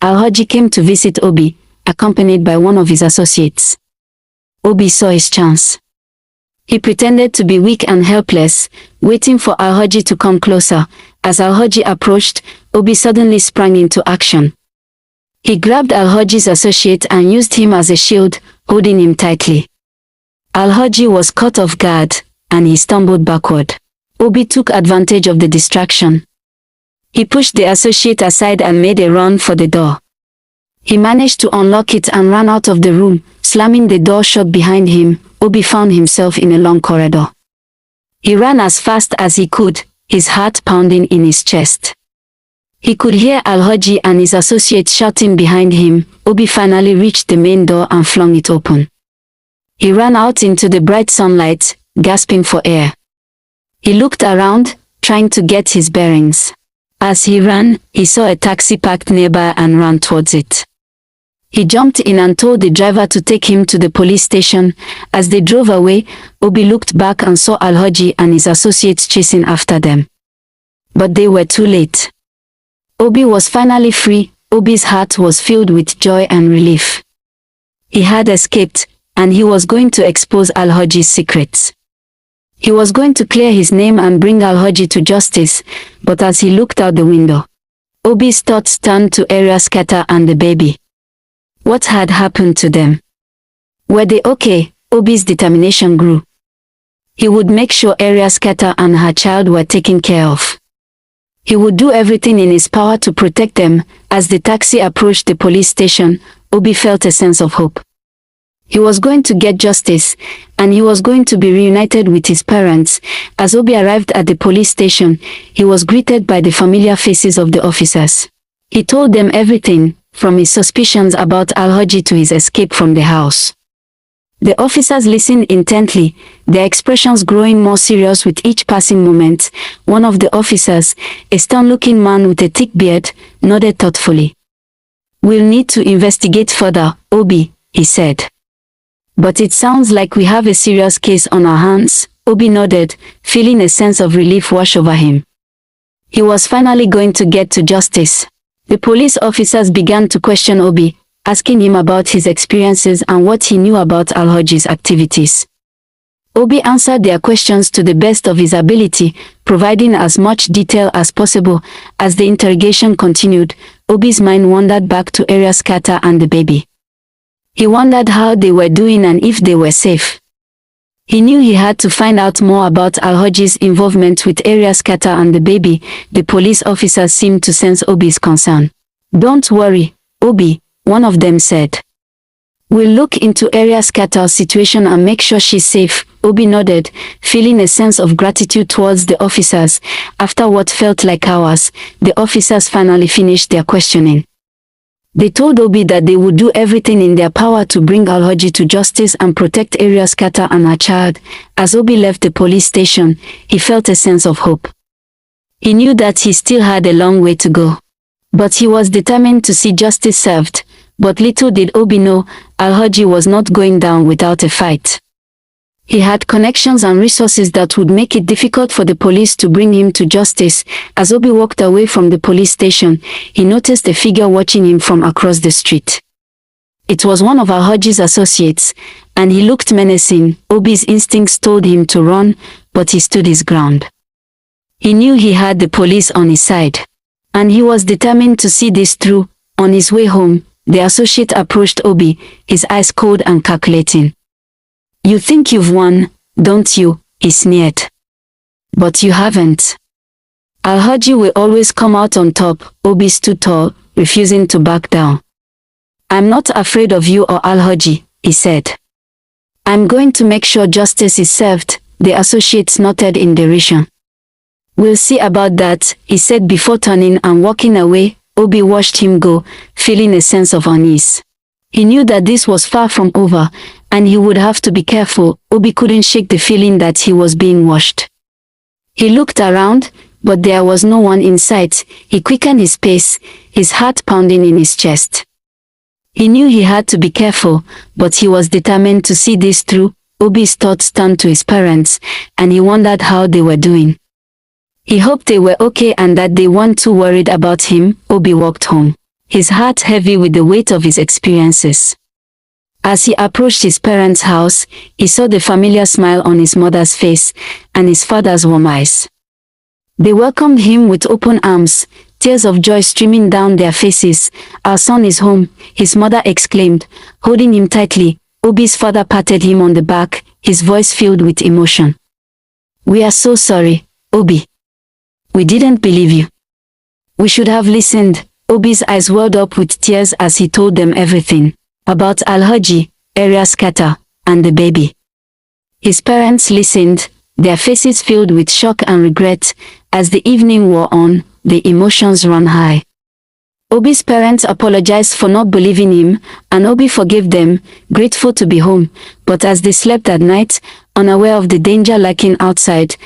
Alhaji came to visit Obi, accompanied by one of his associates. Obi saw his chance. He pretended to be weak and helpless, waiting for Alhaji to come closer. As Alhaji approached, Obi suddenly sprang into action. He grabbed Alhaji's associate and used him as a shield, holding him tightly. Alhaji was caught off guard, and he stumbled backward. Obi took advantage of the distraction. He pushed the associate aside and made a run for the door. He managed to unlock it and ran out of the room, slamming the door shut behind him. Obi found himself in a long corridor. He ran as fast as he could, his heart pounding in his chest. He could hear Alhaji and his associates shouting behind him. Obi finally reached the main door and flung it open. He ran out into the bright sunlight, gasping for air. He looked around, trying to get his bearings. As he ran, he saw a taxi parked nearby and ran towards it. He jumped in and told the driver to take him to the police station. As they drove away, Obi looked back and saw Alhaji and his associates chasing after them. But they were too late. Obi was finally free. Obi's heart was filled with joy and relief. He had escaped, and he was going to expose Alhaji's secrets. He was going to clear his name and bring Alhaji to justice, but as he looked out the window, Obi's thoughts turned to Area Scatter and the baby. What had happened to them? Were they okay? Obi's determination grew. He would make sure Area Scatter and her child were taken care of. He would do everything in his power to protect them. As the taxi approached the police station, Obi felt a sense of hope. He was going to get justice, and he was going to be reunited with his parents. As Obi arrived at the police station, he was greeted by the familiar faces of the officers. He told them everything, from his suspicions about Alhaji to his escape from the house. The officers listened intently, their expressions growing more serious with each passing moment. One of the officers, a stern-looking man with a thick beard, nodded thoughtfully. "We'll need to investigate further, Obi," he said. "But it sounds like we have a serious case on our hands." Obi nodded, feeling a sense of relief wash over him. He was finally going to get to justice. The police officers began to question Obi, asking him about his experiences and what he knew about Alhaji's activities. Obi answered their questions to the best of his ability, providing as much detail as possible. As the interrogation continued, Obi's mind wandered back to Area Scatter and the baby. He wondered how they were doing and if they were safe. He knew he had to find out more about Alhaji's involvement with Area Scatter and the baby. The police officers seemed to sense Obi's concern. "Don't worry, Obi," one of them said. "We'll look into Area Scatter's situation and make sure she's safe." Obi nodded, feeling a sense of gratitude towards the officers. After what felt like hours, the officers finally finished their questioning. They told Obi that they would do everything in their power to bring Alhaji to justice and protect Area Scatter and her child. As Obi left the police station, he felt a sense of hope. He knew that he still had a long way to go. But he was determined to see justice served. But little did Obi know, Alhaji was not going down without a fight. He had connections and resources that would make it difficult for the police to bring him to justice. As Obi walked away from the police station, he noticed a figure watching him from across the street. It was one of Alhaji's associates, and he looked menacing. Obi's instincts told him to run, but he stood his ground. He knew he had the police on his side, and he was determined to see this through. On his way home, the associate approached Obi, his eyes cold and calculating. "You think you've won, don't you?" he sneered. "But you haven't. Alhaji will always come out on top." Obi stood tall, refusing to back down. "I'm not afraid of you or Alhaji," he said. "I'm going to make sure justice is served." The associates nodded in derision. "We'll see about that," he said before turning and walking away. Obi watched him go, feeling a sense of unease. He knew that this was far from over, and he would have to be careful. Obi couldn't shake the feeling that he was being watched. He looked around, but there was no one in sight. He quickened his pace, his heart pounding in his chest. He knew he had to be careful, but he was determined to see this through. Obi's thoughts turned to his parents, and he wondered how they were doing. He hoped they were okay and that they weren't too worried about him. Obi walked home. his heart heavy with the weight of his experiences. As he approached his parents' house, he saw the familiar smile on his mother's face and his father's warm eyes. They welcomed him with open arms, tears of joy streaming down their faces. "Our son is home," his mother exclaimed, holding him tightly. Obi's father patted him on the back, his voice filled with emotion. "We are so sorry, Obi. We didn't believe you. We should have listened." Obi's eyes welled up with tears as he told them everything about Alhaji, Area Scatter, and the baby. His parents listened, their faces filled with shock and regret. As the evening wore on, the emotions ran high. Obi's parents apologized for not believing him, and Obi forgave them, grateful to be home. But as they slept at night, unaware of the danger lurking outside,